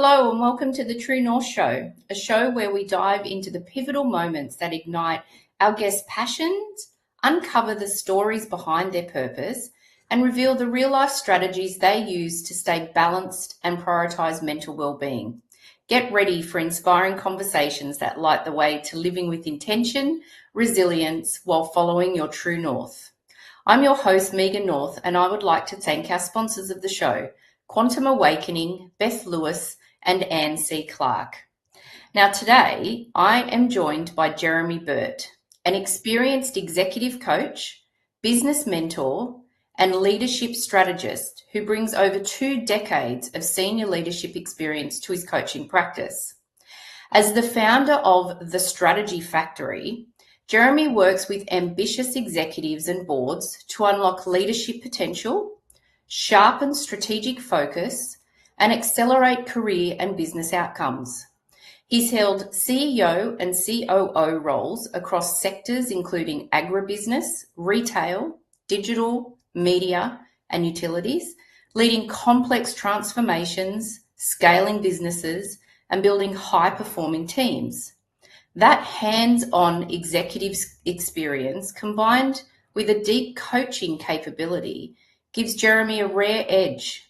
Hello and welcome to the True North Show, a show where we dive into the pivotal moments that ignite our guests' passions, uncover the stories behind their purpose, and reveal the real-life strategies they use to stay balanced and prioritize mental well-being. Get ready for inspiring conversations that light the way to living with intention, resilience, while following your true north. I'm your host, Megan North, and I would like to thank our sponsors of the show, Quantum Awakening, Beth Lewis, and Anne C. Clark. Now today, I am joined by Jeremy Birt, an experienced executive coach, business mentor, and leadership strategist who brings over 2 decades of senior leadership experience to his coaching practice. As the founder of The Strategy Factory, Jeremy works with ambitious executives and boards to unlock leadership potential, sharpen strategic focus, and accelerate career and business outcomes. He's held CEO and COO roles across sectors including agribusiness, retail, digital, media, and utilities, leading complex transformations, scaling businesses, and building high-performing teams. That hands-on executive experience combined with a deep coaching capability gives Jeremy a rare edge.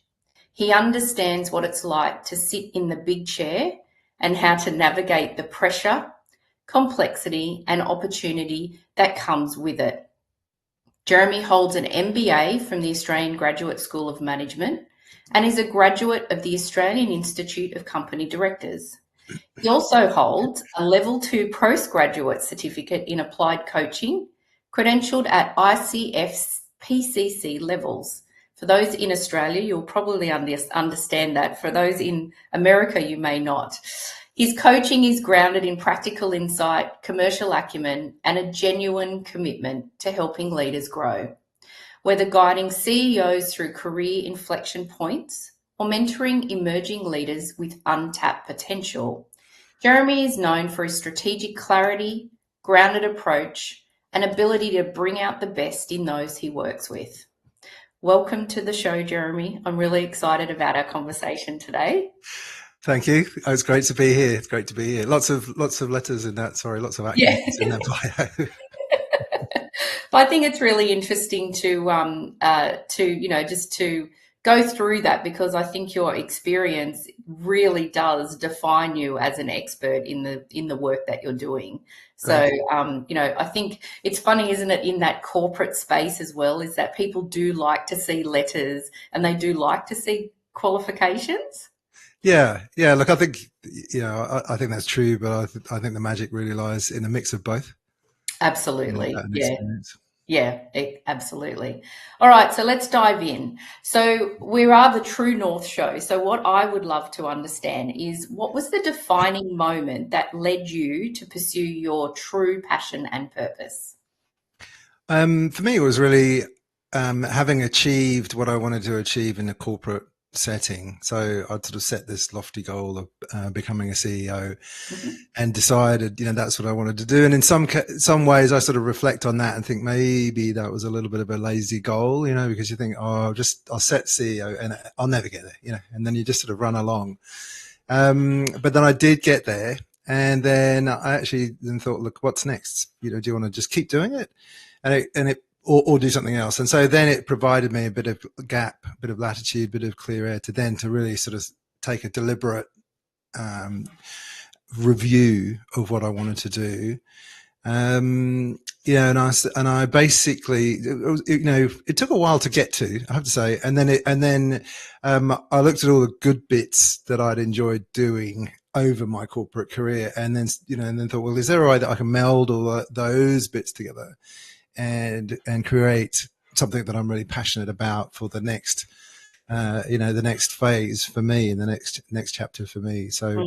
He understands what it's like to sit in the big chair and how to navigate the pressure, complexity, and opportunity that comes with it. Jeremy holds an MBA from the Australian Graduate School of Management and is a graduate of the Australian Institute of Company Directors. He also holds a Level 2 postgraduate certificate in applied coaching, credentialed at ICF's PCC levels. For those in Australia, you'll probably understand that. For those in America, you may not. His coaching is grounded in practical insight, commercial acumen, and a genuine commitment to helping leaders grow. Whether guiding CEOs through career inflection points or mentoring emerging leaders with untapped potential, Jeremy is known for his strategic clarity, grounded approach, and ability to bring out the best in those he works with. Welcome to the show, Jeremy. I'm really excited about our conversation today. Thank you. It's great to be here. It's great to be here. Lots of letters in that. Sorry, lots of acronyms in that bio. But I think it's really interesting to go through that, because I think your experience really does define you as an expert in the work that you're doing. So, I think it's funny, isn't it, in that corporate space as well, is that people do like to see letters and they do like to see qualifications. Yeah. Look, I think, I think that's true, but I think the magic really lies in a mix of both. Absolutely. Yeah, absolutely. All right, so let's dive in. So we are the True North Show. So what I would love to understand is, what was the defining moment that led you to pursue your true passion and purpose? For me, it was really having achieved what I wanted to achieve in a corporate setting. So I'd sort of set this lofty goal of becoming a CEO, and decided, that's what I wanted to do. And in some ways, I sort of reflect on that and think maybe that was a little bit of a lazy goal, because you think, I'll set CEO and I'll never get there, and then you just sort of run along. But then I did get there, and then I actually then thought, look, what's next? Do you want to just keep doing it? Or do something else. And so then it provided me a bit of gap, a bit of latitude, a bit of clear air to really sort of take a deliberate review of what I wanted to do. And I basically, it took a while to get to, I have to say. And then I looked at all the good bits that I'd enjoyed doing over my corporate career, and then thought, well, is there a way that I can meld all those bits together and create something that I'm really passionate about for the next, the next phase for me, and the next chapter for me. So,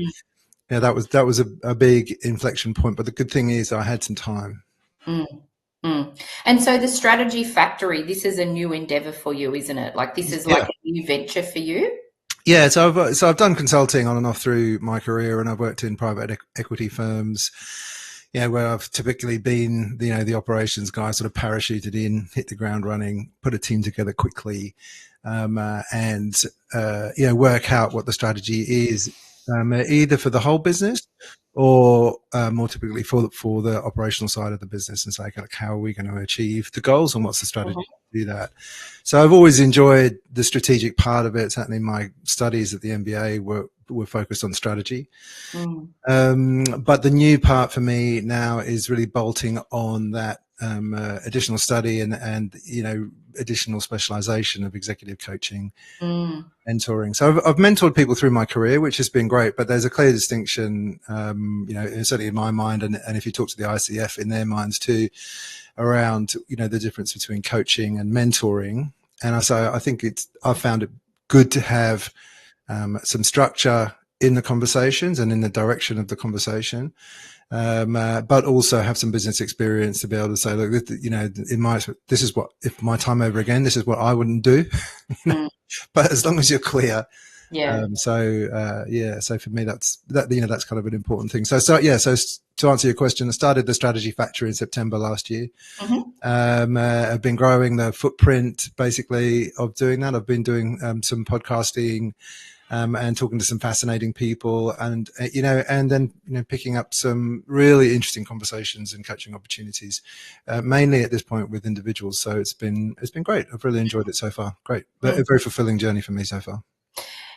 that was a big inflection point. But the good thing is I had some time. And so the Strategy Factory, this is a new endeavor for you, isn't it? Like, this is like a new venture for you. Yeah, so I've done consulting on and off through my career, and I've worked in private equity firms. Where I've typically been, the operations guy, sort of parachuted in, hit the ground running, put a team together quickly, and work out what the strategy is either for the whole business or more typically for the operational side of the business, and say, like, how are we going to achieve the goals and what's the strategy to do that? So I've always enjoyed the strategic part of it. Certainly my studies at the MBA were focused on strategy. But the new part for me now is really bolting on that additional study and additional specialization of executive coaching, mentoring. So I've mentored people through my career, which has been great, but there's a clear distinction, certainly in my mind, and if you talk to the ICF in their minds too, around, the difference between coaching and mentoring. And I think I've found it good to have some structure in the conversations and in the direction of the conversation. But also have some business experience to be able to say, look, this is what, if my time over again, this is what I wouldn't do. But as long as you're clear. So for me, that's kind of an important thing. So to answer your question, I started the Strategy Factory in September last year. I've been growing the footprint basically of doing that. I've been doing some podcasting, and talking to some fascinating people, and then picking up some really interesting conversations and coaching opportunities, mainly at this point with individuals. So it's been great. I've really enjoyed it so far. Great, but a very fulfilling journey for me so far.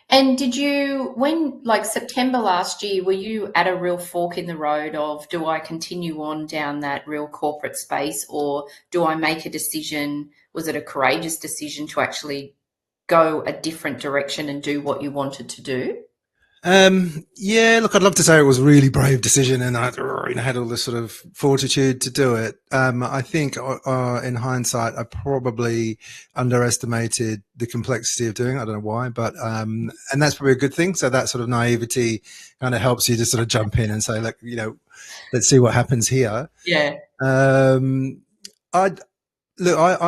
And did you, when September last year, were you at a real fork in the road of, do I continue on down that real corporate space, or do I make a decision? Was it a courageous decision to actually go a different direction and do what you wanted to do? Look, I'd love to say it was a really brave decision and I had all this sort of fortitude to do it. I think in hindsight, I probably underestimated the complexity of doing it. I don't know why, but and that's probably a good thing. So that sort of naivety kind of helps you to sort of jump in and say, look, let's see what happens here. Yeah. I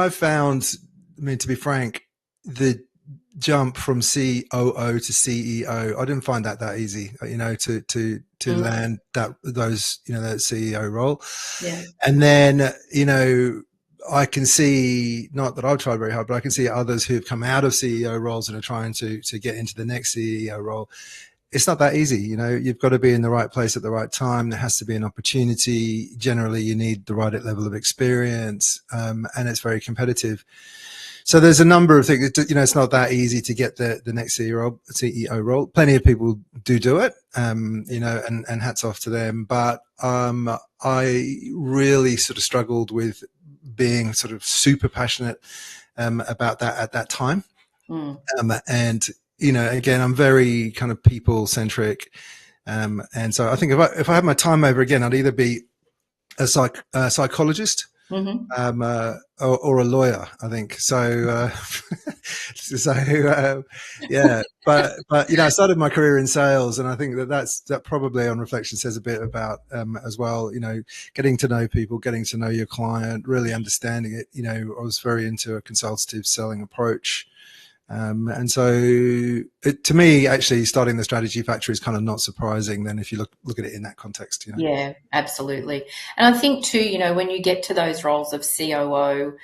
found, to be frank, the jump from COO to CEO, I didn't find that easy, to land that CEO role. Yeah. And then, I can see, not that I've tried very hard, but I can see others who've come out of CEO roles and are trying to get into the next CEO role. It's not that easy. You've got to be in the right place at the right time. There has to be an opportunity. Generally, you need the right level of experience, and it's very competitive. So there's a number of things. It's not that easy to get the next CEO role. Plenty of people do it, and hats off to them. But I really sort of struggled with being sort of super passionate about that at that time. And again, I'm very kind of people centric, and so I think if I had my time over again, I'd either be a psychologist. Or a lawyer, I think. So, but I started my career in sales, and I think that probably on reflection says a bit about as well. Getting to know people, getting to know your client, really understanding it. I was very into a consultative selling approach. And so to me, actually starting the Strategy Factory is kind of not surprising then if you look at it in that context. Yeah, absolutely. And I think too, when you get to those roles of COO,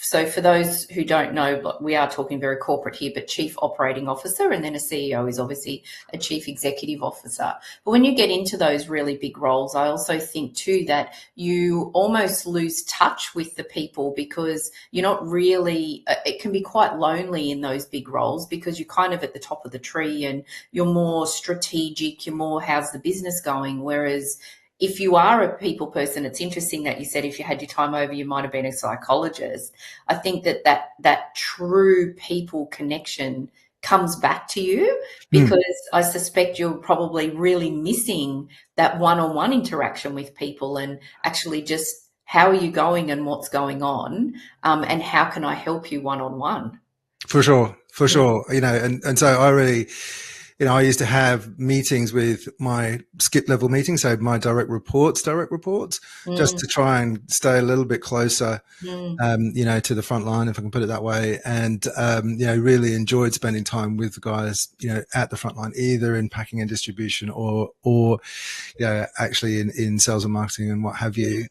so for those who don't know, we are talking very corporate here, but Chief Operating Officer, and then a CEO is obviously a Chief Executive Officer. But when you get into those really big roles, I also think too that you almost lose touch with the people, because you're not really, it can be quite lonely in those big roles because you're kind of at the top of the tree and you're more strategic, you're more, how's the business going? Whereas if you are a people person, it's interesting that you said if you had your time over, you might have been a psychologist. I think that true people connection comes back to you, because I suspect you're probably really missing that one-on-one interaction with people, and actually just how are you going and what's going on, and how can I help you one-on-one? For sure. And so I really, I used to have meetings with my skip level meetings, so my direct reports, just to try and stay a little bit closer, to the front line, if I can put it that way. And, really enjoyed spending time with the guys, at the front line, either in packing and distribution or actually in sales and marketing and what have you.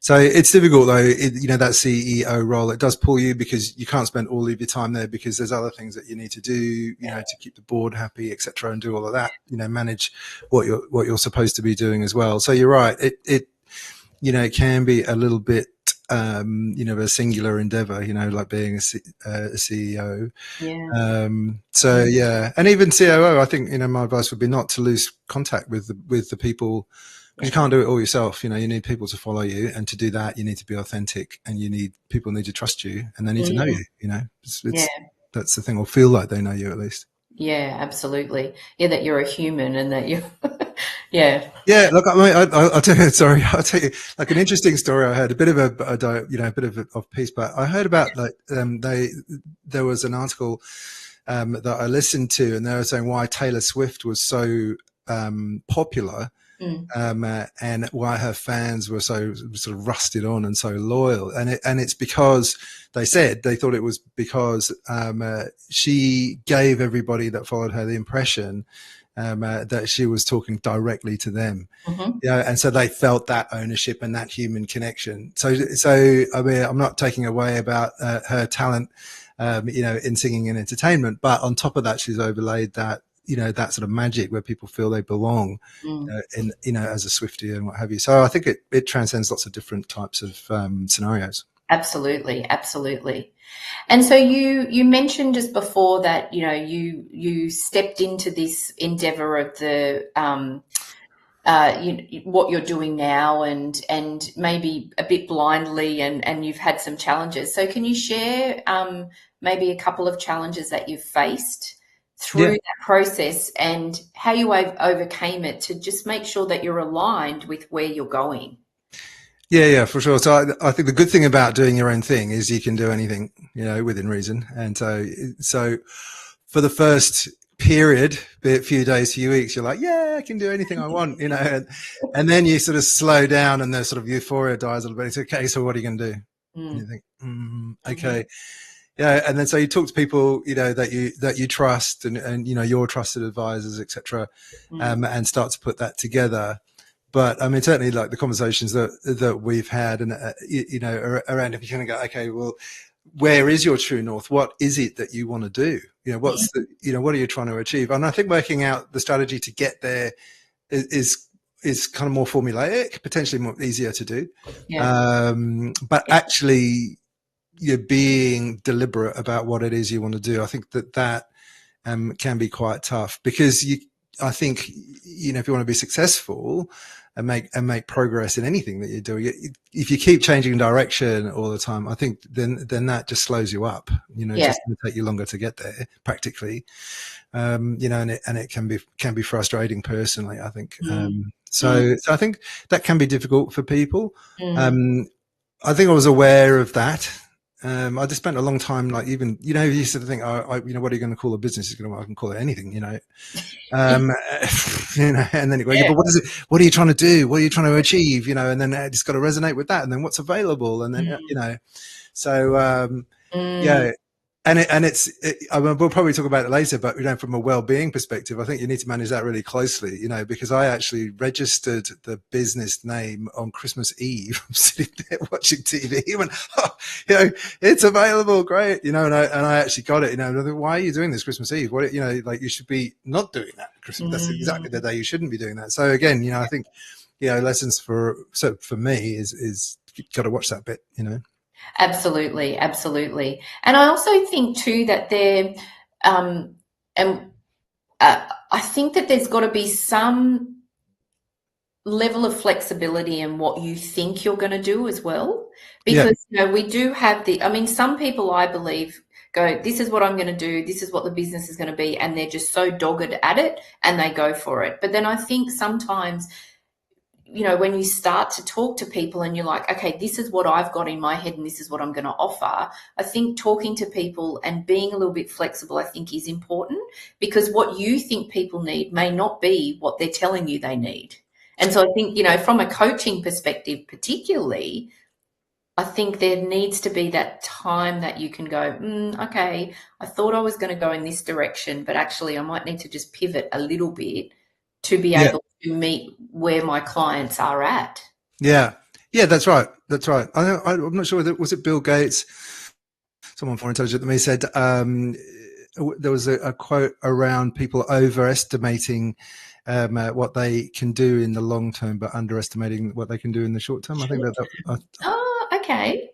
So it's difficult though, that CEO role, it does pull you because you can't spend all of your time there because there's other things that you need to do, to keep the board happy, etc., and do all of that. Manage what you're supposed to be doing as well. So you're right. It it can be a little bit a singular endeavor. Like being a CEO. Yeah. So yeah, and even COO, I think my advice would be not to lose contact with the people, because you can't do it all yourself. You need people to follow you, and to do that, you need to be authentic, and people need to trust you, and they need to know you. Yeah. That's the thing, or feel like they know you at least. Yeah, absolutely. Yeah, that you're a human and that you, yeah. Yeah, look, I'll tell you. Sorry, I'll tell you like an interesting story. I heard a bit of a bit of off piece, but I heard about like there was an article that I listened to, and they were saying why Taylor Swift was so popular, and why her fans were so sort of rusted on and so loyal, and it's because they thought it was because she gave everybody that followed her the impression that she was talking directly to them. And so they felt that ownership and that human connection. So I mean, I'm not taking away about her talent, in singing and entertainment, but on top of that, she's overlaid that, that sort of magic where people feel they belong, as a Swiftie and what have you. So I think it transcends lots of different types of scenarios. Absolutely, absolutely. And so you mentioned just before that you stepped into this endeavor of the what you're doing now, and maybe a bit blindly, and you've had some challenges. So can you share maybe a couple of challenges that you've faced through that process, and how you overcame it to just make sure that you're aligned with where you're going? Yeah, for sure. So I think the good thing about doing your own thing is you can do anything, within reason. And so for the first period, be it few days, few weeks, you're like, yeah, I can do anything I want, and then you sort of slow down and the sort of euphoria dies a little bit. It's okay. So what are you going to do? And you think, okay. Yeah. And then so you talk to people, that you trust, and your trusted advisors, etc., and start to put that together. But I mean, certainly like the conversations that we've had, and around, if you kind of go, okay, well, where is your true north? What is it that you want to do? What's what are you trying to achieve? And I think working out the strategy to get there is kind of more formulaic, potentially more easier to do. But actually, you're being deliberate about what it is you want to do. I think that can be quite tough, because I think, if you want to be successful and make progress in anything that you're doing, if you keep changing direction all the time, I think then that just slows you up. It's just going to take you longer to get there, practically. And it can be frustrating personally, I think. So I think that can be difficult for people. I think I was aware of that. I just spent a long time, like, even, you sort of think, what are you going to call a business? I can call it anything, and then you go, but what is it? What are you trying to do? What are you trying to achieve? And then it's got to resonate with that. And then what's available? And then, so, I mean, we'll probably talk about it later, but from a well-being perspective, I think you need to manage that really closely, because I actually registered the business name on Christmas Eve. I'm sitting there watching TV, and it's available, great, and I actually got it. Why are you doing this Christmas Eve? What, like, you should be not doing that Christmas. That's exactly the day you shouldn't be doing that. So again, I think, lessons for me is you've got to watch that bit, Absolutely, absolutely. And I also think too that I think that there's got to be some level of flexibility in what you think you're going to do as well, because we do have some people, I believe, go, this is what I'm going to do, this is what the business is going to be, and they're just so dogged at it and they go for it. But then I think sometimes, when you start to talk to people and you're like, okay, this is what I've got in my head and this is what I'm going to offer, I think talking to people and being a little bit flexible, I think, is important, because what you think people need may not be what they're telling you they need. And so I think, from a coaching perspective particularly, I think there needs to be that time that you can go, okay, I thought I was going to go in this direction, but actually I might need to just pivot a little bit to be able to meet where my clients are at. Yeah, that's right. I'm not sure whether was it Bill Gates, someone more intelligent than me, said there was a quote around people overestimating what they can do in the long term, but underestimating what they can do in the short term. I think Oh, okay.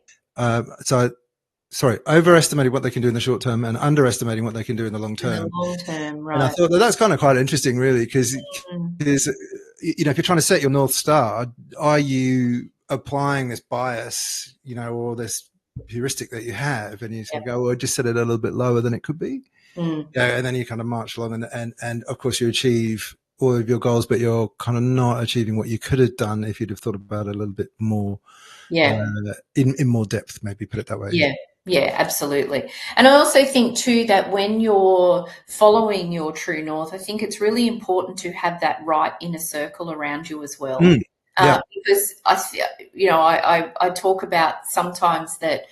overestimating what they can do in the short term and underestimating what they can do in the long In the term. long term, And I right. thought that's kind of quite interesting, really, because Mm. if you're trying to set your North Star, are you applying this bias, or this heuristic that you have, and you Yep. go, well, just set it a little bit lower than it could be. Mm. Yeah, and then you kind of march along, and of course you achieve all of your goals, but you're kind of not achieving what you could have done if you'd have thought about it a little bit more, Yeah. in more depth, maybe put it that way. Yeah. Yeah, absolutely. And I also think too that when you're following your true north, I think it's really important to have that right inner circle around you as well. Yeah. Because I talk about sometimes that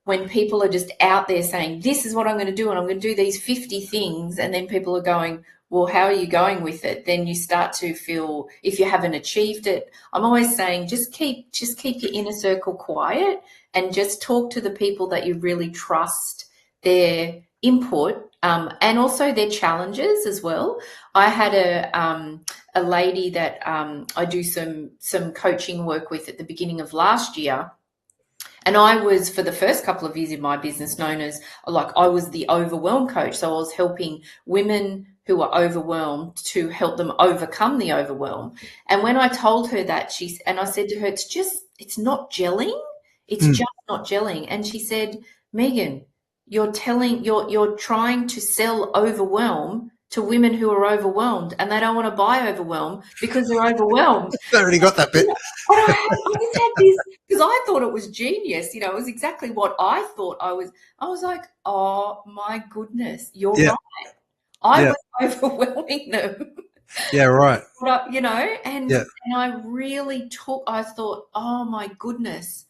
when people are just out there saying, this is what I'm going to do, and I'm going to do these 50 things, and then people are going, well, how are you going with it? Then you start to feel, if you haven't achieved it, I'm always saying, just keep your inner circle quiet and just talk to the people that you really trust their input, and also their challenges as well. I had a lady that I do some coaching work with at the beginning of last year. And I was, for the first couple of years in my business, known as, like, I was the overwhelm coach. So I was helping women who were overwhelmed to help them overcome the overwhelm. And when I told her that, and I said to her, it's not gelling. It's just not gelling. And she said, Megan, you're trying to sell overwhelm to women who are overwhelmed, and they don't want to buy overwhelm because they're overwhelmed. I already got that bit. But I just had this, because I thought it was genius. It was exactly what I thought I was. I was like, oh my goodness, you're Yeah. right. I Yeah. was overwhelming them. Yeah. Right. And Yeah. I really I thought, oh my goodness,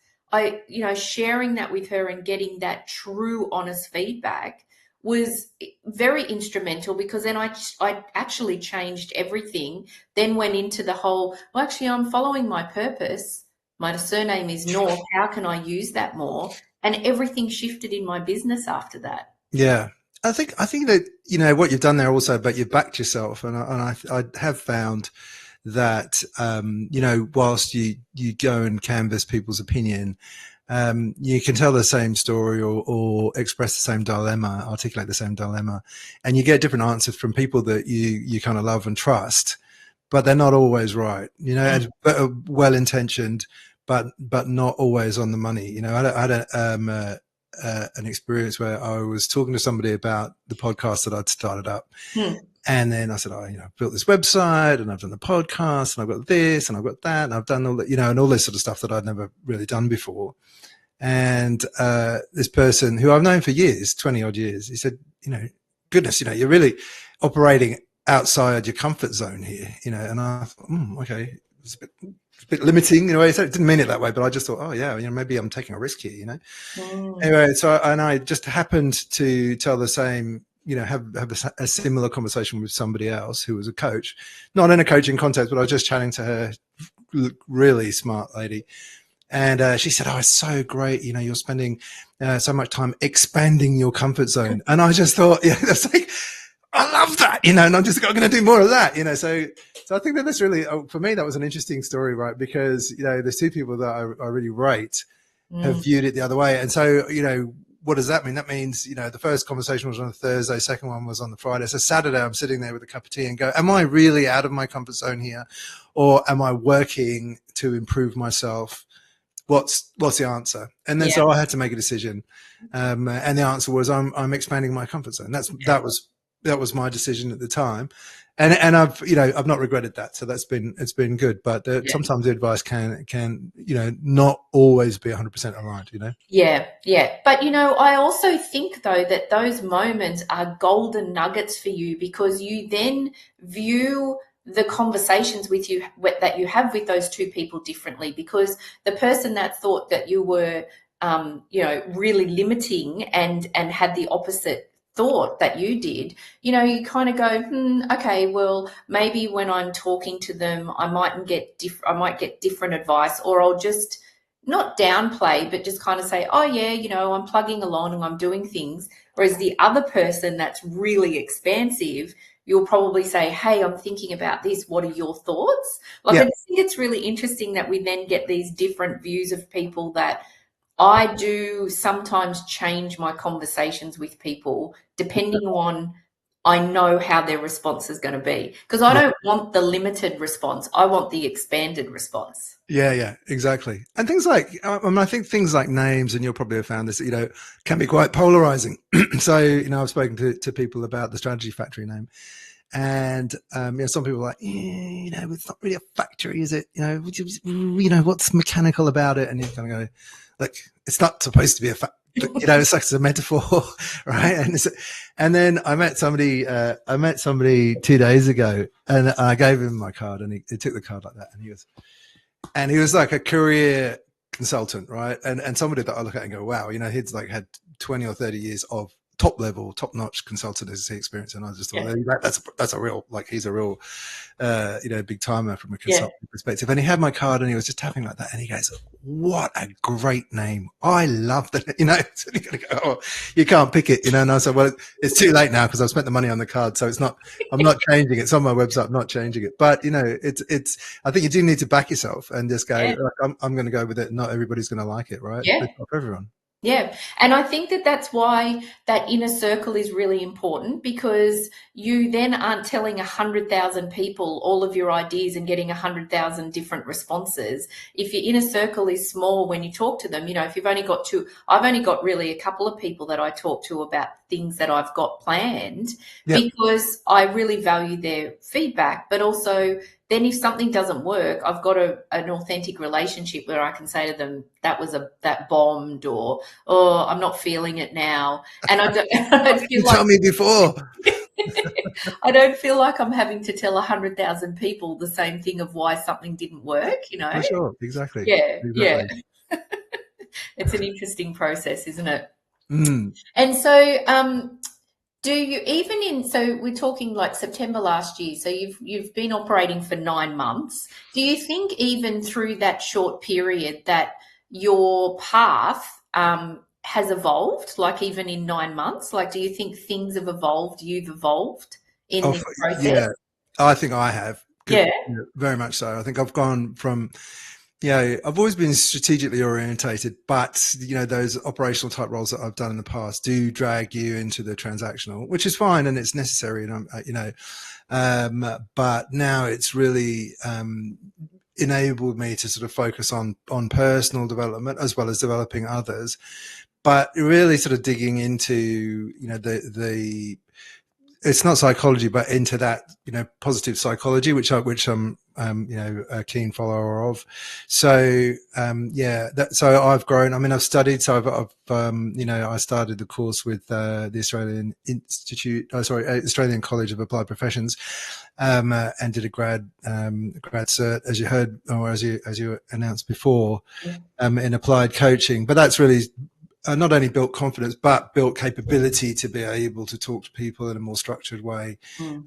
sharing that with her and getting that true, honest feedback was very instrumental, because then I actually changed everything. Then went into the whole, well, actually, I'm following my purpose. My surname is North. How can I use that more? And everything shifted in my business after that. Yeah. I think that, what you've done there also, but you've backed yourself. And I have found that, whilst you go and canvass people's opinion, you can tell the same story or express the same dilemma, articulate the same dilemma, and you get different answers from people that you kind of love and trust, but they're not always right, and well intentioned, but not always on the money. I had an experience where I was talking to somebody about the podcast that I'd started up. And then I said, I've built this website and I've done the podcast and I've got this and I've got that and I've done all that, and all this sort of stuff that I'd never really done before. And this person who I've known for years, 20 odd years, he said, goodness, you're really operating outside your comfort zone here, and I thought, okay, it's a bit limiting in a way. So it didn't mean it that way, but I just thought, oh yeah, maybe I'm taking a risk here, Anyway, so, and I just happened to tell the same, have a similar conversation with somebody else who was a coach, not in a coaching context, but I was just chatting to her, really smart lady. And she said, oh, it's so great. You're spending so much time expanding your comfort zone. And I just thought, that's like, I love that, and I'm just going to do more of that, So I think that that's really, for me, that was an interesting story, right? Because, there's two people that I really rate have viewed it the other way. And so, what does that mean? That means, the first conversation was on a Thursday, second one was on the Friday. So Saturday, I'm sitting there with a cup of tea and go, am I really out of my comfort zone here? Or am I working to improve myself? What's the answer? And then, so I had to make a decision. And the answer was, I'm expanding my comfort zone. That was my decision at the time. And I've not regretted that. So it's been good. But sometimes the advice can, not always be 100% aligned, Yeah, yeah. But, I also think, though, that those moments are golden nuggets for you, because you then view the conversations that you have with those two people differently, because the person that thought that you were, really limiting and had the opposite thought that you did, you kind of go, okay, well, maybe when I'm talking to them, I might get different advice, or I'll just not downplay, but just kind of say, oh yeah, I'm plugging along and I'm doing things. Whereas the other person that's really expansive, you'll probably say, hey, I'm thinking about this. What are your thoughts? Like, I just think it's really interesting that we then get these different views of people. That I do sometimes change my conversations with people depending on, I know how their response is going to be, because I don't want the limited response. I want the expanded response. Yeah, exactly. And things like, I think things like names, and you'll probably have found this, can be quite polarizing. So, I've spoken to people about the Strategy Factory name. And some people are like, it's not really a factory, is it? What's mechanical about it? And you're kind of go, look, it's not supposed to be a factory. It's like it's a metaphor, right? And then I met somebody 2 days ago, and I gave him my card, and he took the card like that, and he was like a career consultant, right? And somebody that I look at and go, wow, he's like had 20 or 30 years of top level, top notch consultancy experience. And I just thought, that's a real, like, he's a real, big timer from a consulting perspective. And he had my card, and he was just tapping like that. And he goes, what a great name. I love that. So you gotta go, oh, you can't pick it, And I said, well, it's too late now because I've spent the money on the card. So I'm not changing it. It's on my website. I'm not changing it. But, I think you do need to back yourself and just go, I'm going to go with it. Not everybody's going to like it, right? Yeah. It's not for everyone. Yeah. And I think that's why that inner circle is really important, because you then aren't telling 100,000 people all of your ideas and getting 100,000 different responses. If your inner circle is small when you talk to them, if you've only got I've only got really a couple of people that I talk to about things that I've got planned, because I really value their feedback. But also, then if something doesn't work, I've got an authentic relationship where I can say to them, that bombed, or, oh, I'm not feeling it now. And I don't feel like, tell me before. I don't feel like I'm having to tell 100,000 people the same thing of why something didn't work, For sure. Exactly. Yeah. It's an interesting process, isn't it? Mm. And so, do you so we're talking like September last year, so you've been operating for 9 months. Do you think even through that short period that your path has evolved, like even in 9 months? Like, do you think things have evolved, you've evolved in this process? Yeah, I think I have. Yeah. Very much so. I think I've gone from, I've always been strategically orientated, but those operational type roles that I've done in the past do drag you into the transactional, which is fine and it's necessary. And but now it's really enabled me to sort of focus on personal development as well as developing others, but really sort of digging into the it's not psychology, but into that, positive psychology, which I'm, a keen follower of. So, so I've grown. I mean, I've studied. So I started the course with the Australian Australian College of Applied Professions, and did a grad cert, as you heard, or as you announced before, in applied coaching. But that's really not only built confidence, but built capability to be able to talk to people in a more structured way,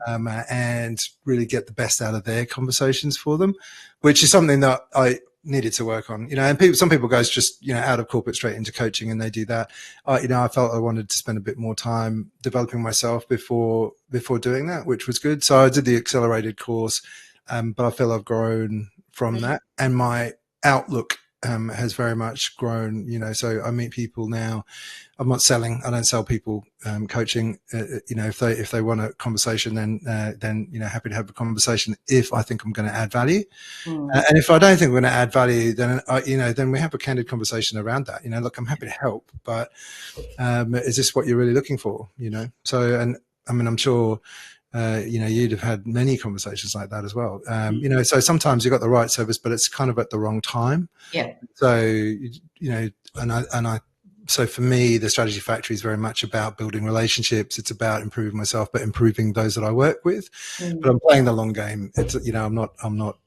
and really get the best out of their conversations for them, which is something that I needed to work on. And some people go just, out of corporate straight into coaching, and they do that. I felt I wanted to spend a bit more time developing myself before doing that, which was good. So I did the accelerated course, but I feel I've grown from that, and my outlook has very much grown, so I meet people now. I'm not selling. I don't sell people coaching. If they want a conversation, then happy to have a conversation if I think I'm going to add value. And if I don't think we're going to add value, then then we have a candid conversation around that. Look, I'm happy to help, but is this what you're really looking for? So, and I mean, I'm sure you'd have had many conversations like that as well. So sometimes you've got the right service, but it's kind of at the wrong time. Yeah. So, so for me, the Strategy Factory is very much about building relationships. It's about improving myself, but improving those that I work with. But I'm playing the long game. It's, I'm not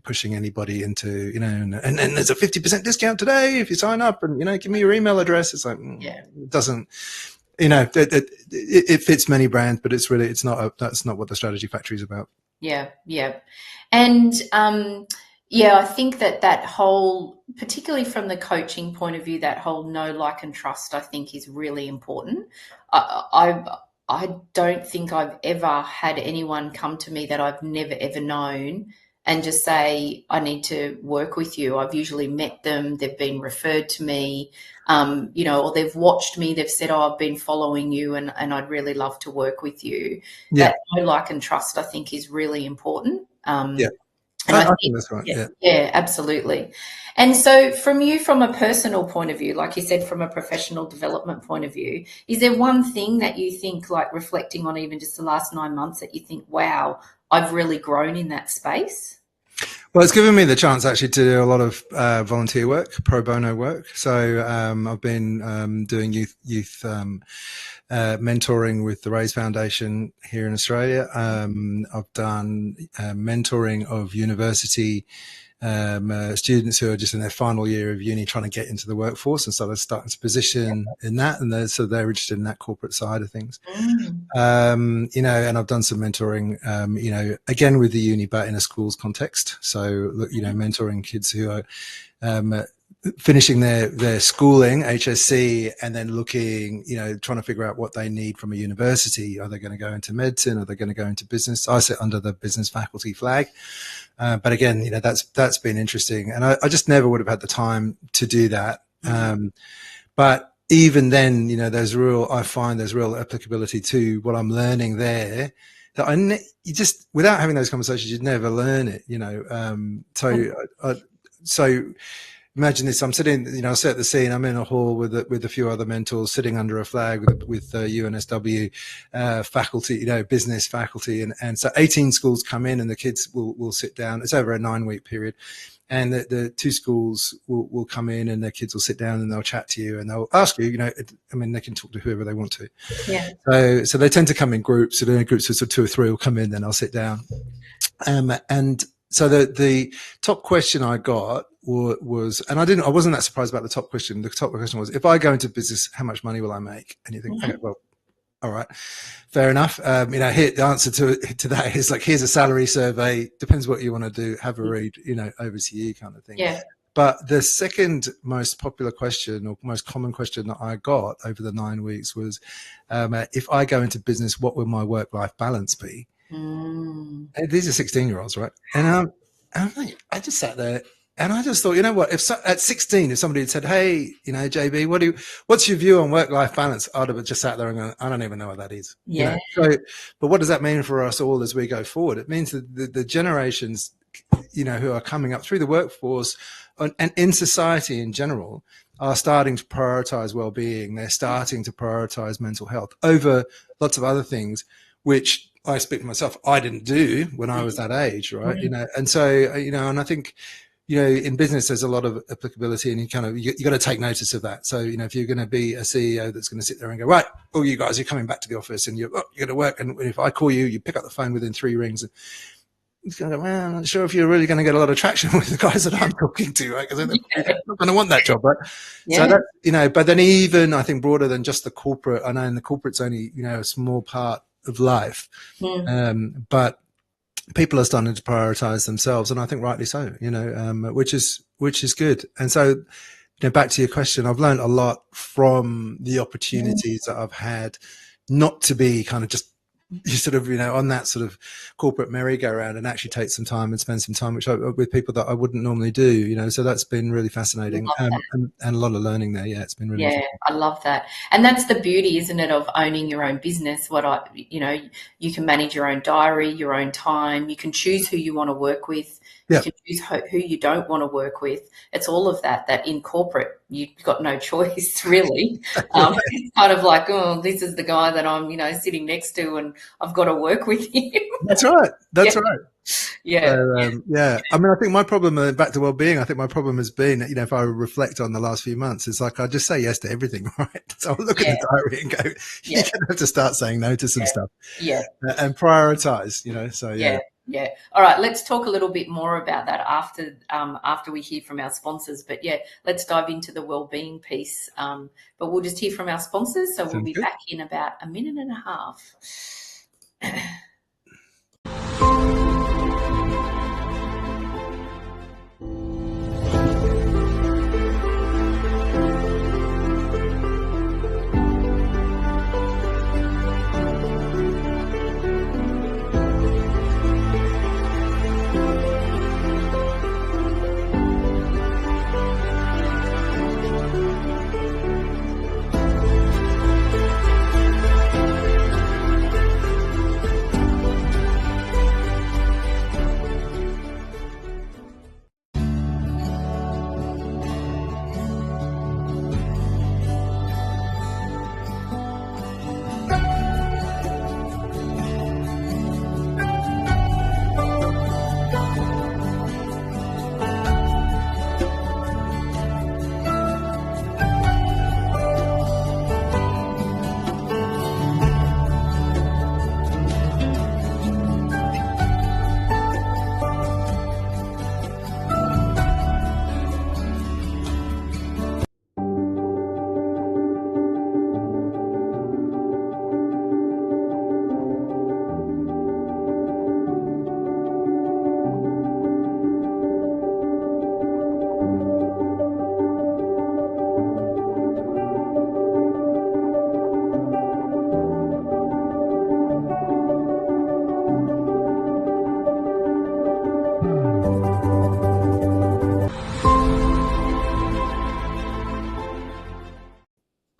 pushing anybody into, and there's a 50% discount today if you sign up, and, give me your email address. It's like, it doesn't, it fits many brands, but that's not what the Strategy Factory is about. Yeah. And Yeah, I think that whole, particularly from the coaching point of view, that whole know, like, and trust, I think is really important. I don't think I've ever had anyone come to me that I've never ever known and just say, I need to work with you. I've usually met them, they've been referred to me, or they've watched me, they've said, oh, I've been following you and I'd really love to work with you. Yeah, That know, like, and trust, I think, is really important. yeah. And I I think, think that's right. yeah, Yeah. yeah, absolutely. And so, from you, from a personal point of view, like you said, from a professional development point of view, is there one thing that you think, like reflecting on even just the last 9 months, that you think, wow, I've really grown in that space? Well, it's given me the chance actually to do a lot of volunteer work, pro bono work. So I've been doing youth mentoring with the Raise Foundation here in Australia. I've done mentoring of university students who are just in their final year of uni trying to get into the workforce, and so they're starting to position in that, and so they're interested in that corporate side of things. Mm. And I've done some mentoring, again with the uni, but in a schools context. So, mentoring kids who are finishing their schooling, HSC, and then looking, trying to figure out what they need from a university. Are they going to go into medicine? Are they going to go into business? I sit under the business faculty flag. But again, that's been interesting. And I just never would have had the time to do that. But even then, I find there's real applicability to what I'm learning there, that you just, without having those conversations, you'd never learn it, So imagine this: I'm sitting, I sit at the scene. I'm in a hall with a few other mentors, sitting under a flag with UNSW faculty, business faculty, and so 18 schools come in, and the kids will sit down. It's over a 9-week period, and the 2 schools will come in, and their kids will sit down, and they'll chat to you, and they'll ask you, they can talk to whoever they want to. Yeah. So they tend to come in groups. So in groups of 2 or 3 will come in, then I'll sit down, and so the top question I got was, and I wasn't that surprised about the top question. The top question was, if I go into business, how much money will I make? And you think, okay, well, all right, fair enough. Here, the answer to that is, like, here's a salary survey. Depends what you want to do. Have a read, over to you, kind of thing. Yeah. But the second most popular question, or most common question that I got over the 9 weeks was, if I go into business, what will my work-life balance be? And these are 16-year-olds, right? And I just sat there and I just thought, what? At 16, if somebody had said, "Hey, JB, what's your view on work-life balance?" I'd have just sat there and gone, "I don't even know what that is." Yeah. So, but what does that mean for us all as we go forward? It means that the generations, who are coming up through the workforce and in society in general, are starting to prioritize well-being. They're starting to prioritize mental health over lots of other things, which I speak for myself, I didn't do when I was that age, right? And so, and I think, in business, there's a lot of applicability, and you got to take notice of that. So, if you're going to be a CEO that's going to sit there and go, right, all you guys, you're coming back to the office, and you're going to work. And if I call you, you pick up the phone within 3 rings. And it's going to go, well, I'm not sure if you're really going to get a lot of traction with the guys that I'm talking to, right? Because they're not going to want that job, right? So that, but then even, I think, broader than just the corporate, I know in the corporate's only, a small part of life. But people are starting to prioritize themselves, and I think rightly so, which is good. And so, back to your question, I've learned a lot from the opportunities that I've had, not to be kind of just sort of, on that sort of corporate merry-go-round, and actually take some time and spend some time with people that I wouldn't normally do, so that's been really fascinating, and a lot of learning there. Yeah, it's been really interesting. I love that. And that's the beauty, isn't it, of owning your own business. You can manage your own diary, your own time. You can choose who you want to work with. You can choose who you don't want to work with. It's all of that in corporate, you've got no choice, really. It's kind of like, oh, this is the guy that I'm, sitting next to, and I've got to work with him. That's right. That's right. Yeah. So, I mean, I think my problem, back to well-being, I think my problem has been, if I reflect on the last few months, it's like I just say yes to everything, right? So I look at the diary and go, you're going to have to start saying no to some stuff. And prioritize, so Yeah. All right. Let's talk a little bit more about that after we hear from our sponsors. But let's dive into the wellbeing piece. But we'll just hear from our sponsors. So we'll be back in about a minute and a half.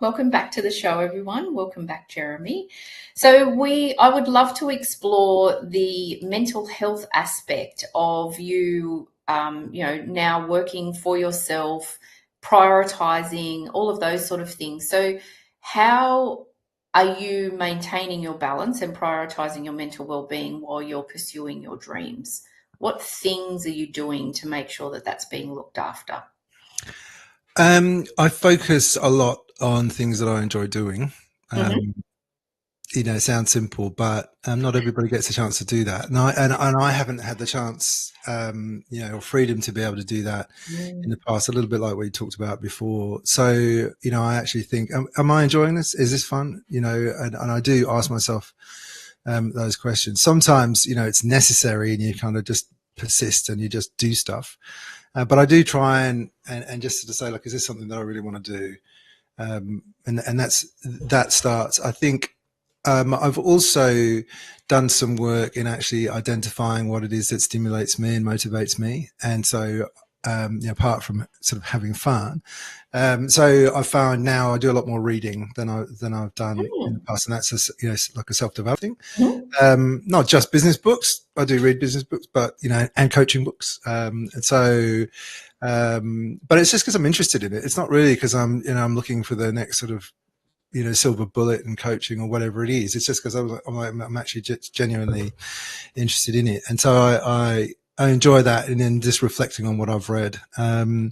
Welcome back to the show, everyone. Welcome back, Jeremy. So I would love to explore the mental health aspect of you, now working for yourself, prioritizing, all of those sort of things. So how are you maintaining your balance and prioritizing your mental well-being while you're pursuing your dreams? What things are you doing to make sure that that's being looked after? I focus a lot on things that I enjoy doing. Mm-hmm. It sounds simple, but not everybody gets a chance to do that. And I haven't had the chance, or freedom to be able to do that in the past, a little bit like we talked about before. So, I actually think, am I enjoying this? Is this fun? And I do ask myself those questions. Sometimes, it's necessary and you kind of just persist and you just do stuff. But I do try and just sort of say, look, is this something that I really want to do? And that starts, I think. I've also done some work in actually identifying what it is that stimulates me and motivates me. And so, apart from sort of having fun, so I found now I do a lot more reading than I've done in the past, and that's like a self-developing. Not just business books. I do read business books, but and coaching books. And so, but it's just because I'm interested in it. It's not really because I'm looking for the next sort of silver bullet in coaching or whatever it is. It's just because I'm actually genuinely interested in it, and so I enjoy that, and then just reflecting on what I've read. I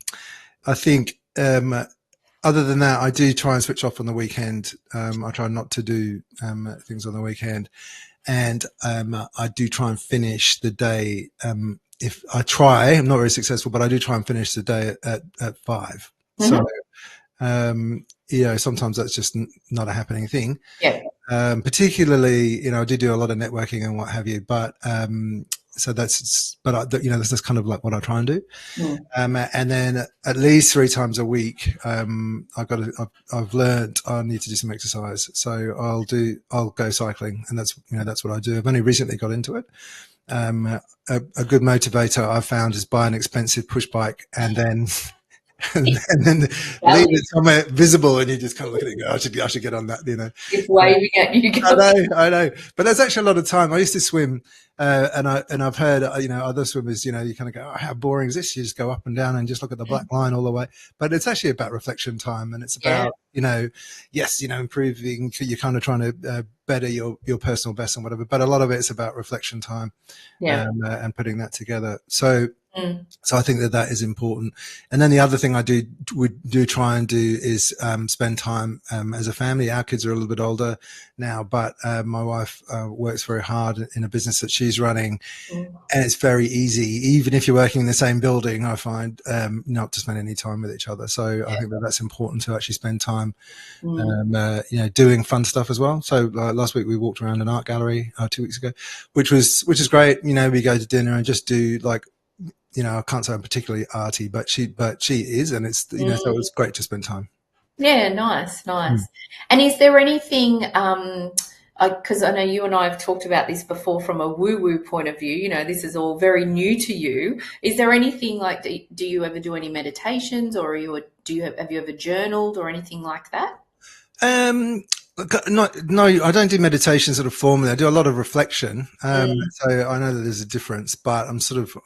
think other than that, I do try and switch off on the weekend. I try not to do things on the weekend, and I do try and finish the day. If I try, I'm not very successful, but I do try and finish the day at 5. So sometimes that's just not a happening thing. Yeah. Particularly, I do a lot of networking and what have you, but that's kind of like what I try and do. And then at least 3 times a week, I've learned I need to do some exercise. So I'll go cycling, and that's what I do. I've only recently got into it. A good motivator I've found is buy an expensive push bike and then leave it somewhere visible, and you just kind of look at it and go, I should get on that, It's waving at you. I know, but that's actually a lot of time. I used to swim, and I've heard, other swimmers, you kind of go, oh, how boring is this? You just go up and down and just look at the black line all the way. But it's actually about reflection time, and it's about, improving. You're kind of trying to better your personal best and whatever. But a lot of it's about reflection time, and putting that together. So. So I think that is important. And then the other thing we do try and do is spend time as a family. Our kids are a little bit older now, but my wife works very hard in a business that she's running, and it's very easy, even if you're working in the same building, I find, not to spend any time with each other. So I think that's important to actually spend time, doing fun stuff as well. So last week we walked around an art gallery, 2 weeks ago, which is great. We go to dinner and just do like, I can't say I'm particularly arty, but she is, and it's, so it was great to spend time. Yeah, nice. And is there anything, because I know you and I have talked about this before from a woo-woo point of view, this is all very new to you. Is there anything like, do you ever do any meditations, or have you ever journaled or anything like that? No, I don't do meditation sort of formally. I do a lot of reflection. So I know that there's a difference, but I'm sort of,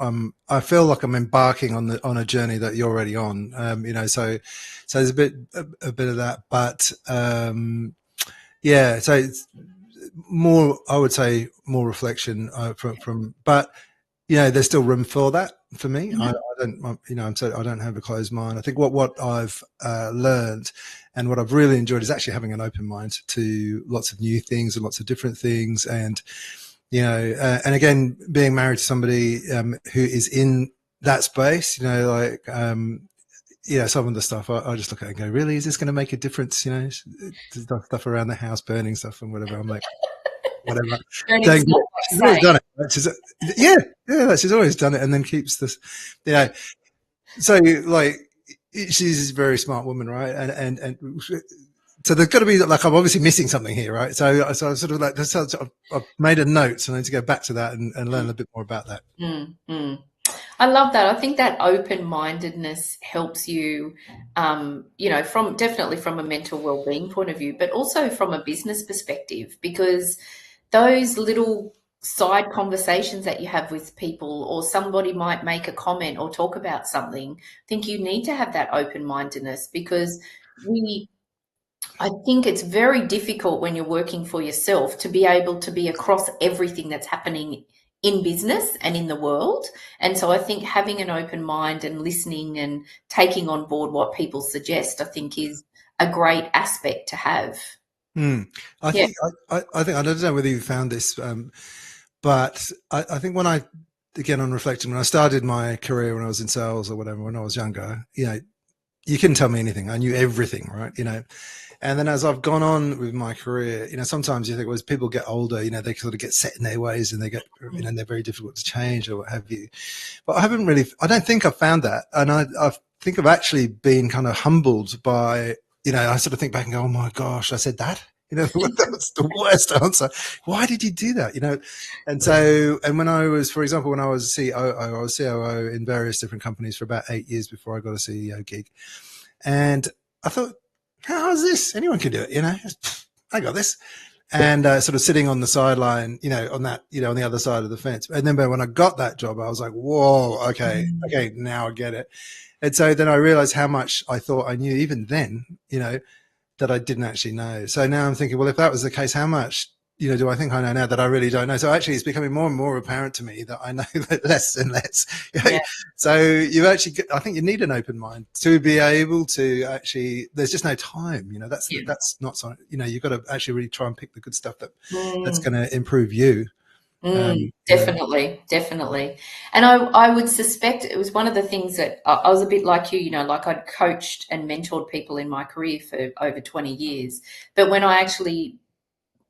I feel like I'm embarking on a journey that you're already on. So there's a bit of that, but, so it's more, I would say more reflection, but there's still room for that for me. I don't have a closed mind. I think what I've learned and what I've really enjoyed is actually having an open mind to lots of new things and lots of different things. And, and again, being married to somebody who is in that space, some of the stuff I just look at and go, really, is this going to make a difference? Stuff around the house, burning stuff and whatever. I'm like, whatever. She's always done it. She's always done it, and then keeps this, So like, she's a very smart woman, right? And so there's got to be like, I'm obviously missing something here, right? So I sort of like, I've made a note, so I need to go back to that and learn a bit more about that. I love that. I think that open-mindedness helps you, from definitely from a mental well-being point of view, but also from a business perspective, because those little side conversations that you have with people, or somebody might make a comment or talk about something, I think you need to have that open-mindedness, because I think it's very difficult when you're working for yourself to be able to be across everything that's happening in business and in the world. And so I think having an open mind and listening and taking on board what people suggest, I think is a great aspect to have. I Yeah. think I think I don't know whether you found this, but I think when I again on reflecting when I started my career when I was in sales or whatever when I was younger, you couldn't tell me anything. I knew everything, right? And then as I've gone on with my career, sometimes you think, well, as people get older, they sort of get set in their ways and they get, they're very difficult to change or what have you. But I don't think I've found that. And I think I've actually been kind of humbled by, I sort of think back and go, oh my gosh, I said that. That was the worst answer. Why did you do that? And so, and when I was, for example, when I was COO, I was COO in various different companies for about 8 years before I got a CEO gig. And I thought, how's this? Anyone can do it, I got this. And sort of sitting on the sideline, on that, on the other side of the fence. And then when I got that job, I was like, whoa, okay, now I get it. And so then I realized how much I thought I knew even then, that I didn't actually know. So now I'm thinking, well, if that was the case, how much, do I think I know now that I really don't know? So actually it's becoming more and more apparent to me that I know less and less. Yeah. So I think you need an open mind to be able to actually, there's just no time, that's not so, you've got to actually really try and pick the good stuff that's going to improve you. Definitely. And I would suspect it was one of the things that I was a bit like you, like I'd coached and mentored people in my career for over 20 years. But when I actually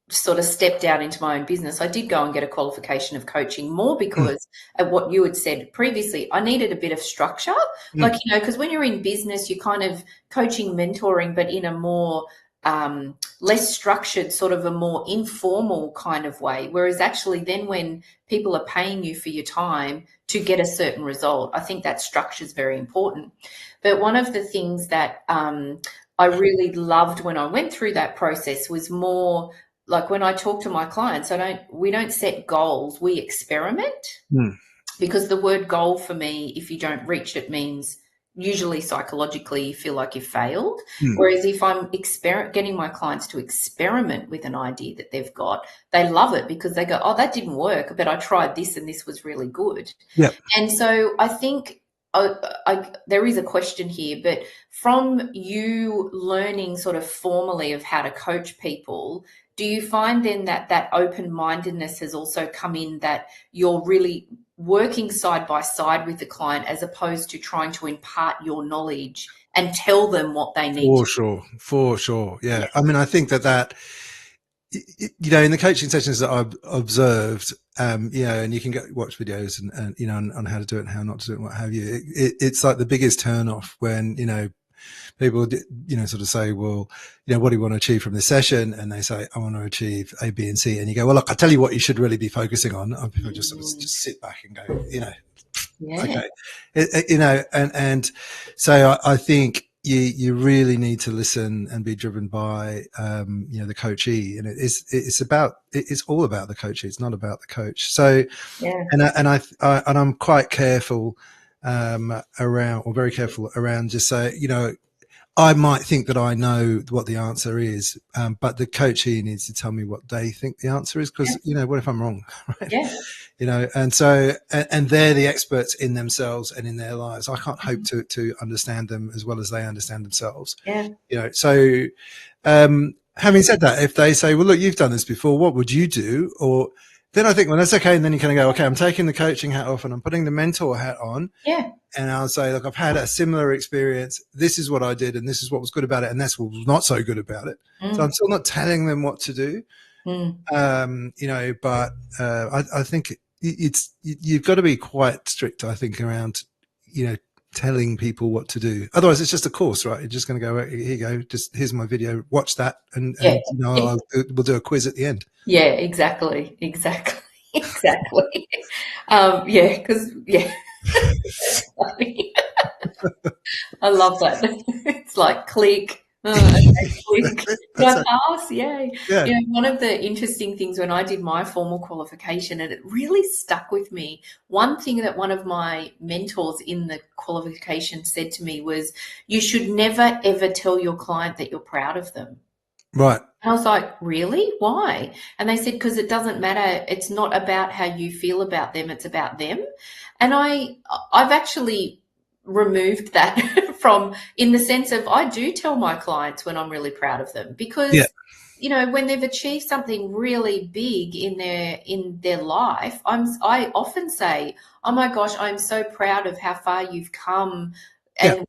sort of stepped out into my own business, I did go and get a qualification of coaching, more because of what you had said previously. I needed a bit of structure, because when you're in business, you're kind of coaching, mentoring, but in a more less structured, sort of a more informal kind of way. Whereas actually then when people are paying you for your time to get a certain result, I think that structure is very important. But one of the things that I really loved when I went through that process was more like when I talk to my clients, we don't set goals, we experiment. Because the word goal for me, if you don't reach it, means usually psychologically you feel like you failed. Whereas if I'm getting my clients to experiment with an idea that they've got, they love it because they go, oh, that didn't work, but I tried this and this was really good. Yeah. And so I think there is a question here, but from you learning sort of formally of how to coach people, do you find then that open-mindedness has also come in, that you're really working side by side with the client as opposed to trying to impart your knowledge and tell them what they need? For sure. Yeah. I mean, I think that in the coaching sessions that I've observed, and you can watch videos and on how to do it and how not to do it and what have you. It's like the biggest turn off when, people, sort of say, well, what do you want to achieve from this session? And they say, I want to achieve A, B, and C. And you go, well, look, I'll tell you what you should really be focusing on. And people just sort of just sit back and go, okay, and so I think you really need to listen and be driven by, the coachee, and it's all about the coachee. It's not about the coach. So, and I'm quite careful, very careful around just say, I might think that I know what the answer is, but the coachee needs to tell me what they think the answer is, because, what if I'm wrong? Right? Yeah. And so, and they're the experts in themselves and in their lives. I can't hope to understand them as well as they understand themselves. Yeah. So, having said that, if they say, well, look, you've done this before, what would you do? Or then I think, well, that's okay. And then you kind of go, okay, I'm taking the coaching hat off and I'm putting the mentor hat on. Yeah. And I'll say, look, I've had a similar experience. This is what I did, and this is what was good about it, and that's what was not so good about it. So I'm still not telling them what to do. But I think you've got to be quite strict, I think, around, telling people what to do. Otherwise, it's just a course, right? You're just going to go, here you go, here's my video, watch that, and we'll do a quiz at the end. Yeah, exactly. I love that. It's like click. Okay, click. Did That's I it. pass? Yay. Yeah. One of the interesting things when I did my formal qualification, and it really stuck with me, one thing that one of my mentors in the qualification said to me was, you should never, ever tell your client that you're proud of them. Right. And I was like, really? Why? And they said, because it doesn't matter. It's not about how you feel about them. It's about them. And I've actually removed that from, in the sense of, I do tell my clients when I'm really proud of them, Yeah. because when they've achieved something really big in their life, I often say, oh my gosh, I'm so proud of how far you've come. Yeah. And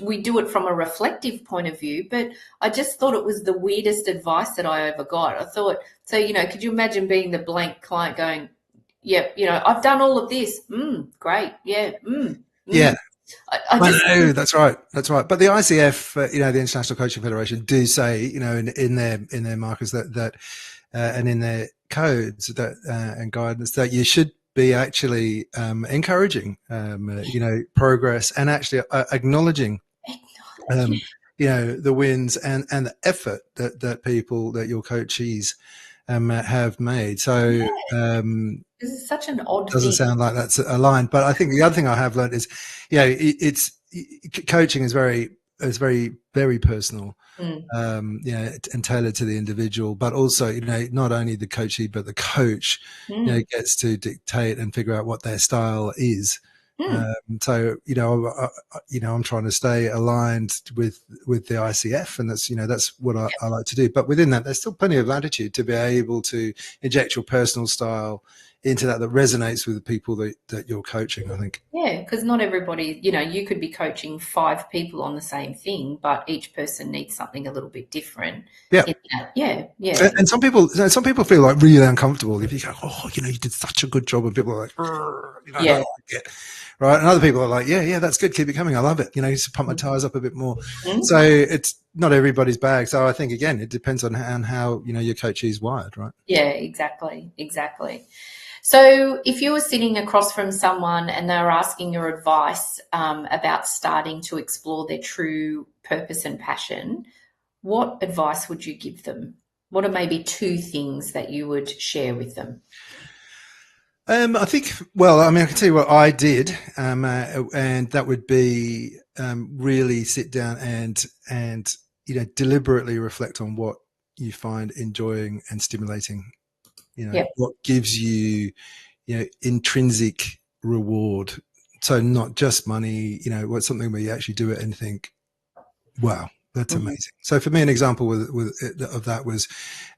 we do it from a reflective point of view, but I just thought it was the weirdest advice that I ever got. I thought, so, could you imagine being the blank client going, yeah, I've done all of this. Great. Yeah. Yeah. I I just, know, that's right. That's right. But the ICF, the International Coaching Federation, do say, in their markers that and in their codes that and guidance that you should be actually encouraging, progress, and actually acknowledging, the wins and the effort that your coachees have made. So this is such an odd doesn't thing. sound like that's aligned. But I think the other thing I have learned is, it's coaching is very, very personal. And tailored to the individual, but also, not only the coachee, but the coach, gets to dictate and figure out what their style is. So, I'm trying to stay aligned with the ICF, and that's what I like to do. But within that, there's still plenty of latitude to be able to inject your personal style into that resonates with the people that you're coaching, I think. Yeah, because not everybody, you could be coaching 5 people on the same thing, but each person needs something a little bit different. Yeah. In that. Yeah. And some people feel like really uncomfortable if you go, oh, you did such a good job, and people are like, I don't like it, right? And other people are like, yeah, that's good, keep it coming, I love it. Just pump my tires up a bit more. So it's not everybody's bag. So I think again, it depends on how your coachee is wired, right? Yeah, exactly. So if you were sitting across from someone and they were asking your advice about starting to explore their true purpose and passion, what advice would you give them? What are maybe 2 things that you would share with them? I think, I can tell you what I did, and that would be really sit down and deliberately reflect on what you find enjoying and stimulating. What gives you, intrinsic reward. So not just money. What's something where you actually do it and think, wow, that's amazing. So for me, an example of that was,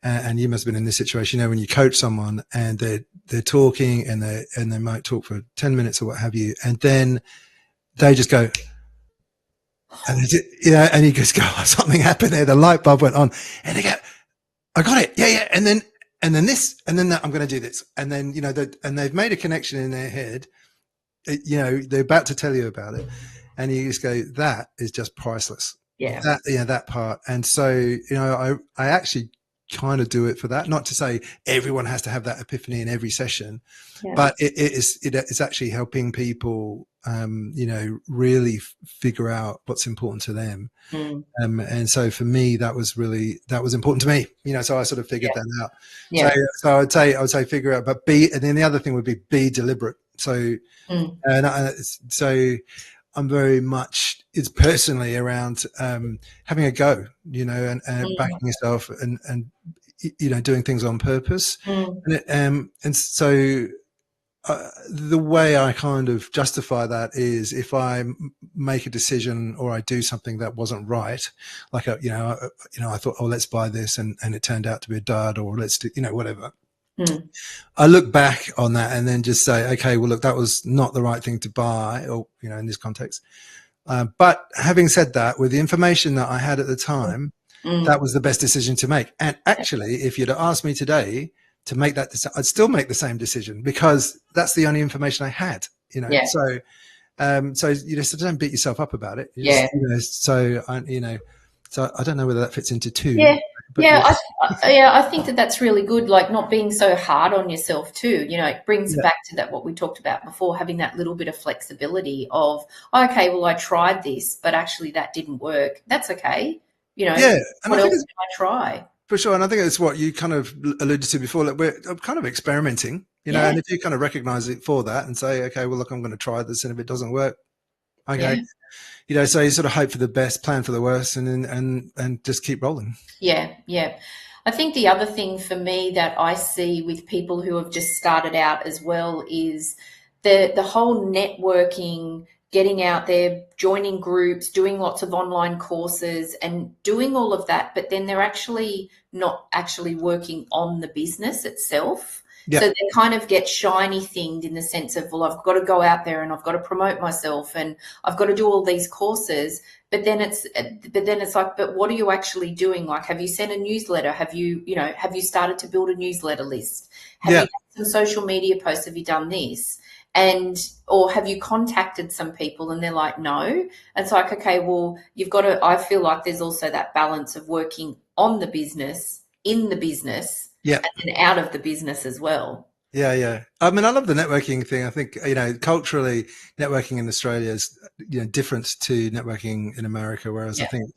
and you must have been in this situation, when you coach someone and they're talking and they might talk for 10 minutes or what have you, and then they just go, and you just go, oh, something happened there. The light bulb went on, and they go, I got it. Yeah. And then this, and then that, I'm going to do this. And then, and they've made a connection in their head, they're about to tell you about it. And you just go, that is just priceless. Yeah. That part. And so, I actually kind of do it for that. Not to say everyone has to have that epiphany in every session, but it's actually helping people, really figure out what's important to them. And so for me, that was important to me, so I sort of figured that out. Yeah. So I would say figure out, but and then the other thing would be deliberate. So, so I'm very much, it's personally around, having a go, and backing yourself and doing things on purpose. And so, the way I kind of justify that is if I make a decision or I do something that wasn't right, like, I thought, oh, let's buy this. And it turned out to be a dud, or let's do, whatever. I look back on that and then just say, okay, well, look, that was not the right thing to buy, or, in this context. But having said that, with the information that I had at the time, that was the best decision to make. And actually, if you'd have asked me today to make that decision, I'd still make the same decision, because that's the only information I had, So, so don't beat yourself up about it. So I don't know whether that fits into 2. Yeah. But yes, I think that that's really good. Like not being so hard on yourself too. You know, it brings it yeah, back to that what we talked about before, having that little bit of flexibility of, okay, well, I tried this, but actually that didn't work. That's okay. You know, yeah, and I what think else it's can I try? for sure, and I think it's what you kind of alluded to before. Like we're kind of experimenting, Yeah, and if you kind of recognize it for that and say, okay, well, look, I'm going to try this, and if it doesn't work, yeah. okay, so you sort of hope for the best, plan for the worst, and just keep rolling. Yeah, yeah. I think the other thing for me that I see with people who have just started out as well is the whole networking, getting out there, joining groups, doing lots of online courses and doing all of that, but then they're actually not actually working on the business itself. So Yeah, they kind of get shiny thinged in the sense of, well, I've got to go out there and I've got to promote myself and I've got to do all these courses, but then it's like, but what are you actually doing? Like, have you sent a newsletter? Have you started to build a newsletter list? Have you yeah, done some social media posts? Have you done this? And or have you contacted some people and they're like, no. And it's like, okay, well, you've got to, I feel like there's also that balance of working on the business, in the business, yeah. and then out of the business as well. Yeah, yeah. I mean, I love the networking thing. I think, culturally, networking in Australia is, different to networking in America, whereas I Yeah. think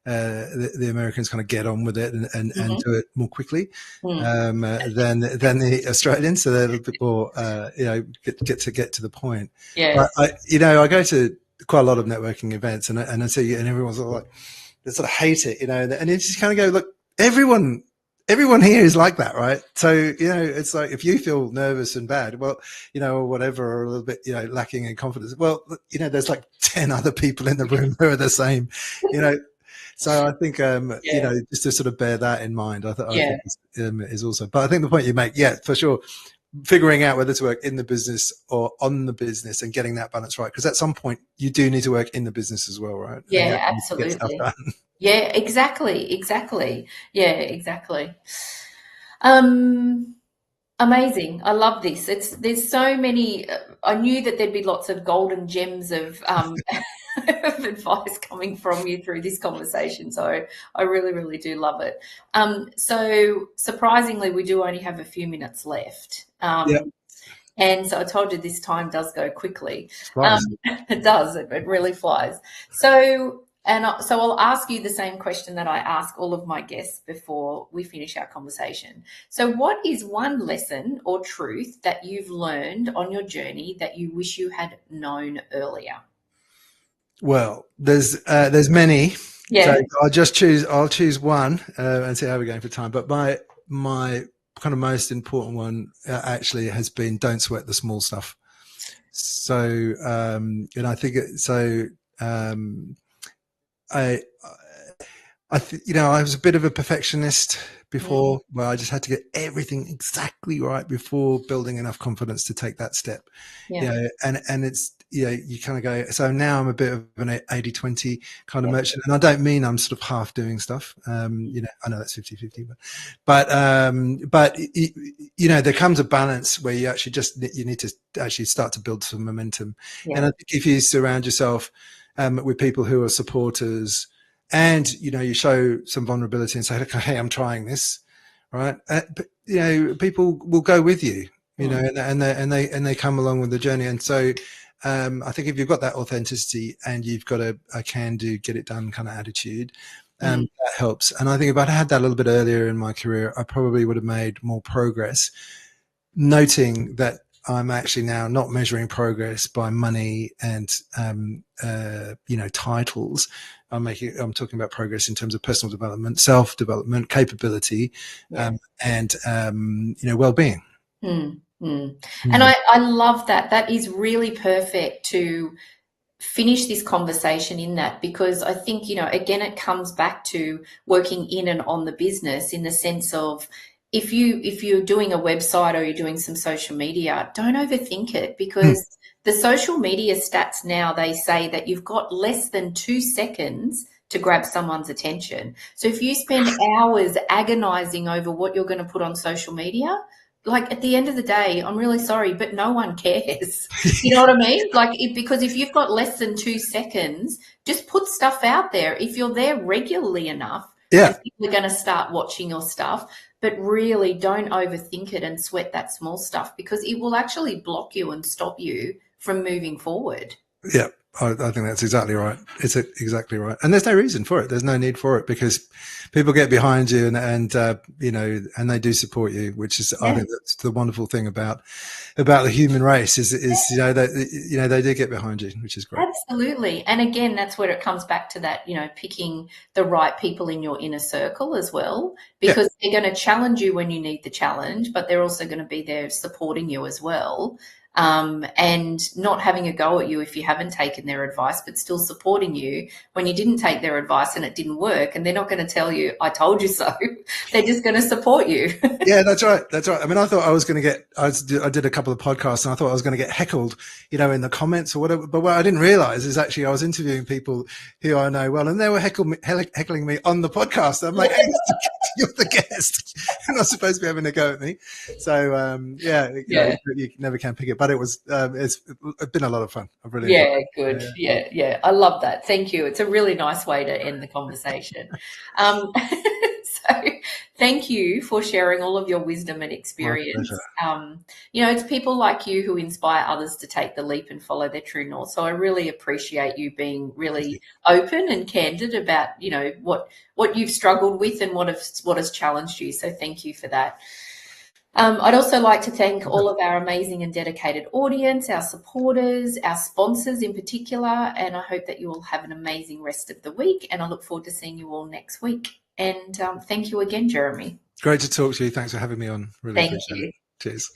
the Americans kind of get on with it and Hmm. do it more quickly Mm. than the Australians. So they're a little bit more, get to the point. Yeah. But I go to quite a lot of networking events and I see, and everyone's all like, they sort of hate it, and you just kind of go, look, everyone here is like that, right? So, it's like if you feel nervous and bad, well, or whatever, or a little bit, lacking in confidence, well, there's like 10 other people in the room who are the same, you know. So I think, Yeah. just to sort of bear that in mind, I Yeah. think is also, but I think the point you make, yeah, for sure, figuring out whether to work in the business or on the business and getting that balance right. Because at some point you do need to work in the business as well, right? And you Yeah, need to get stuff absolutely. done. Yeah, exactly, exactly. Yeah, exactly. Um, Amazing. I love this. There's so many. I knew that there'd be lots of golden gems of of advice coming from you through this conversation. So I really, really do love it. So surprisingly, we do only have a few minutes left. Yeah, And so I told you this time does go quickly. Um, flies. it does. It really flies. So I'll ask you the same question that I ask all of my guests before we finish our conversation. So, what is one lesson or truth that you've learned on your journey that you wish you had known earlier? Well, there's many, so Yeah. I'll choose one and see how we're going for time. But my kind of most important one actually has been don't sweat the small stuff. So and I think um, I I was a bit of a perfectionist Mm, before, where I just had to get everything exactly right before building enough confidence to take that step. yeah. And it's, you kind of go, so now I'm a bit of an 80-20 kind of Yeah. merchant. And I don't mean I'm sort of half doing stuff. I know that's 50-50, but there comes a balance where you need to actually start to build some momentum. Yeah. And I think if you surround yourself with people who are supporters, and you show some vulnerability and say, okay, hey, I'm trying this, right? But people will go with you, Mm, and they come along with the journey. And so I think if you've got that authenticity and you've got a can do, get it done kind of attitude, mm, that helps. And I think if I'd had that a little bit earlier in my career, I probably would have made more progress, noting that I'm actually now not measuring progress by money and titles. I'm talking about progress in terms of personal development, self development, capability, yeah. and well-being. Mm, mm. And Mm. I love that. That is really perfect to finish this conversation in that because I think, again, it comes back to working in and on the business in the sense of if you're doing a website or you're doing some social media, don't overthink it Mm. because the social media stats now they say that you've got less than 2 seconds to grab someone's attention. So if you spend hours agonizing over what you're going to put on social media, like at the end of the day, I'm really sorry, but no one cares. You know what I mean? Because if you've got less than 2 seconds, just put stuff out there. If you're there regularly enough, Yeah. and people are going to start watching your stuff. But really don't overthink it and sweat that small stuff, because it will actually block you and stop you from moving forward. Yeah, I think that's exactly right. It's exactly right, and there's no reason for it. There's no need for it, because people get behind you, and you know, and they do support you, which is, I Yeah. think that's the wonderful thing about the human race is you know that, you know, they do get behind you, which is great. Absolutely. And again, that's where it comes back to that, picking the right people in your inner circle as well, Yeah, because they're going to challenge you when you need the challenge, but they're also going to be there supporting you as well. And not having a go at you if you haven't taken their advice, but still supporting you when you didn't take their advice and it didn't work. And they're not going to tell you, I told you so. They're just going to support you. yeah, that's right. That's right. I mean, I thought I was going to get, I did a couple of podcasts and I thought I was going to get heckled, you know, in the comments or whatever. But what I didn't realize is actually I was interviewing people who I know well, and they were heckling me on the podcast. I'm like, hey, you're the guest. You're not supposed to be having a go at me. So, yeah, you know, Yeah. you never can pick it, but it's been a lot of fun. I've really enjoyed Yeah, it. good. Yeah. Yeah. I love that. Thank you. It's a really nice way to end the conversation. So thank you for sharing all of your wisdom and My experience. pleasure. It's people like you who inspire others to take the leap and follow their true north. So I really appreciate you being really open and candid about, what you've struggled with and what has challenged you. So thank you for that. I'd also like to thank all of our amazing and dedicated audience, our supporters, our sponsors in particular, and I hope that you all have an amazing rest of the week, and I look forward to seeing you all next week. And thank you again, Jeremy. Great to talk to you. Thanks for having me on. Really Thank appreciate it. you. Cheers.